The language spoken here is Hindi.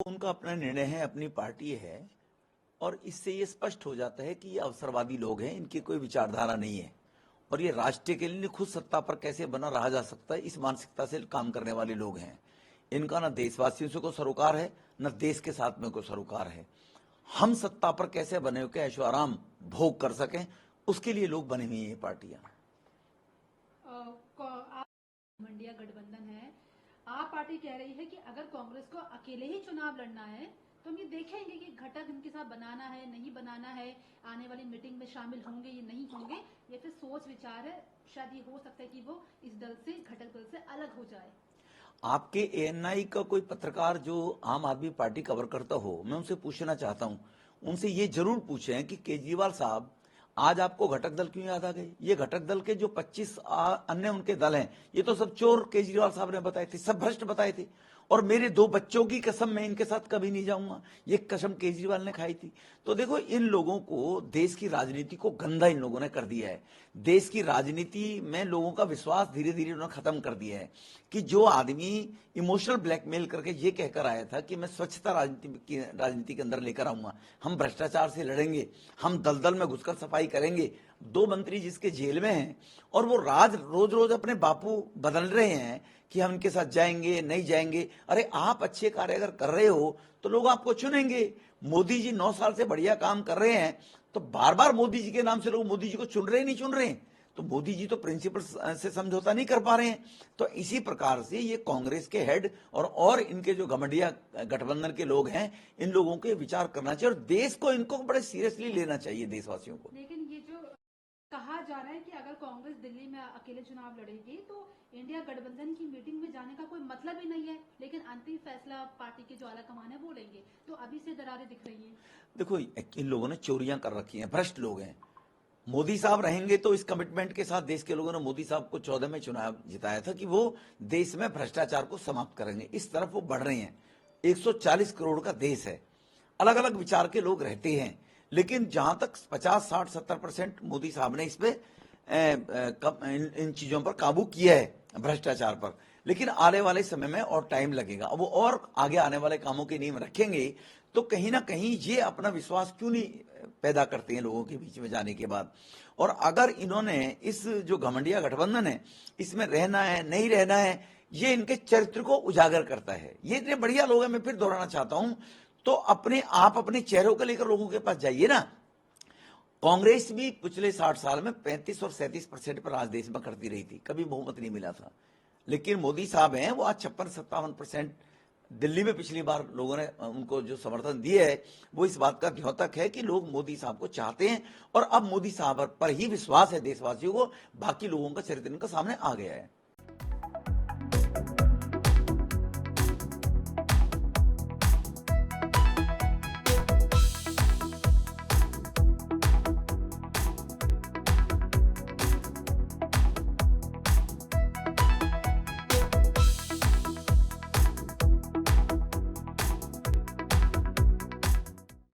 उनका अपना निर्णय है, अपनी पार्टी है, और इससे ये स्पष्ट हो जाता है कि ये अवसरवादी लोग हैं, इनकी कोई विचारधारा नहीं है और ये राष्ट्र के लिए खुद सत्ता पर कैसे बना रहा जा सकता है, इस मानसिकता से काम करने वाले लोग हैं। इनका न देशवासियों से कोई सरोकार है, न देश के साथ में कोई सरोकार है। हम सत्ता पर कैसे बने हो के ऐशो आराम भोग कर सकें, उसके लिए लोग बने हुए हैं ये पार्टियां। इंडिया गठबंधन है, आप पार्टी कह रही है कि अगर कांग्रेस को अकेले ही चुनाव लड़ना है तो हम ये देखेंगे कि घटक इनके साथ बनाना है नहीं बनाना है, आने वाली मीटिंग में शामिल होंगे या नहीं होंगे, ये फिर सोच विचार है। शायद ये हो सकता है कि वो इस दल से, घटक दल से अलग हो जाए। आपके एएनआई का कोई पत्रकार जो आम आदमी पार्टी कवर करता हो, मैं उनसे पूछना चाहता हूं, उनसे ये जरूर पूछें कि केजरीवाल साहब आज आपको घटक दल क्यों याद आ गए? ये घटक दल के जो 25 अन्य उनके दल हैं, ये तो सब चोर केजरीवाल साहब ने बताए थे, सब भ्रष्ट बताए थे। और मेरे 2 बच्चों की कसम मैं इनके साथ कभी नहीं जाऊंगा, ये कसम केजरीवाल ने खाई थी। तो देखो, इन लोगों को, देश की राजनीति को गंदा इन लोगों ने कर दिया है। देश की राजनीति में लोगों का विश्वास धीरे धीरे उन्होंने खत्म कर दिया है। कि जो आदमी इमोशनल ब्लैकमेल करके ये कहकर आया था कि मैं स्वच्छता राजनीति के अंदर लेकर आऊंगा, हम भ्रष्टाचार से लड़ेंगे, हम दलदल में घुसकर सफाई करेंगे, 2 मंत्री जिसके जेल में हैं और वो रोज रोज अपने बापू बदल रहे हैं कि हम इनके साथ जाएंगे नहीं जाएंगे। अरे आप अच्छे कार्य अगर कर रहे हो तो लोग आपको चुनेंगे। मोदी जी 9 साल से बढ़िया काम कर रहे हैं, तो बार बार मोदी जी के नाम से लोग मोदी जी को चुन रहे नहीं चुन रहे हैं? तो मोदी जी तो प्रिंसिपल से समझौता नहीं कर पा रहे हैं। तो इसी प्रकार से ये कांग्रेस के हेड और इनके जो घमंडिया गठबंधन के लोग हैं, इन लोगों के विचार करना चाहिए और देश को, इनको बड़े सीरियसली लेना चाहिए, देशवासियों को। लेकिन ये जो कहा जा रहा है कि अगर कांग्रेस दिल्ली में अकेले चुनाव लड़ेगी तो इंडिया गठबंधन की मीटिंग में जाने का कोई मतलब ही नहीं है, लेकिन अंतिम फैसला पार्टी के जो आला कमान है वो लेंगे, तो अभी से दरारें दिख रही हैं। देखो, इन लोगों ने चोरियां कर रखी हैं, भ्रष्ट लोग हैं। मोदी साहब रहेंगे तो इस कमिटमेंट के साथ देश के लोगों ने मोदी साहब को 14 में चुनाव जिताया था कि वो देश में भ्रष्टाचार को समाप्त करेंगे। इस तरफ वो बढ़ रहे हैं। 140 करोड़ का देश है, अलग अलग विचार के लोग रहते हैं, लेकिन जहां तक 50, 60, 70% मोदी साहब ने इस पे इन चीजों पर काबू किया है, भ्रष्टाचार पर। लेकिन आने वाले समय में और टाइम लगेगा। अब वो और आगे आने वाले कामों की नींव रखेंगे तो कहीं ना कहीं ये अपना विश्वास क्यों नहीं पैदा करते हैं लोगों के बीच में जाने के बाद। और अगर इन्होंने इस जो घमंडिया गठबंधन है, इसमें रहना है नहीं रहना है, ये इनके चरित्र को उजागर करता है। ये इतने बढ़िया लोग हैं, मैं फिर दोहराना चाहता हूं, तो अपने चेहरों को लेकर लोगों के पास जाइए ना। कांग्रेस भी पिछले 60 साल में 35 और 37% पर आज देश में करती रही थी, कभी बहुमत नहीं मिला था। लेकिन मोदी साहब हैं, वो आज 56-57% दिल्ली में पिछली बार लोगों ने उनको जो समर्थन दिए है, वो इस बात का द्योतक है कि लोग मोदी साहब को चाहते हैं और अब मोदी साहब पर ही विश्वास है देशवासियों को। बाकी लोगों का चरित्र इनका सामने आ गया है।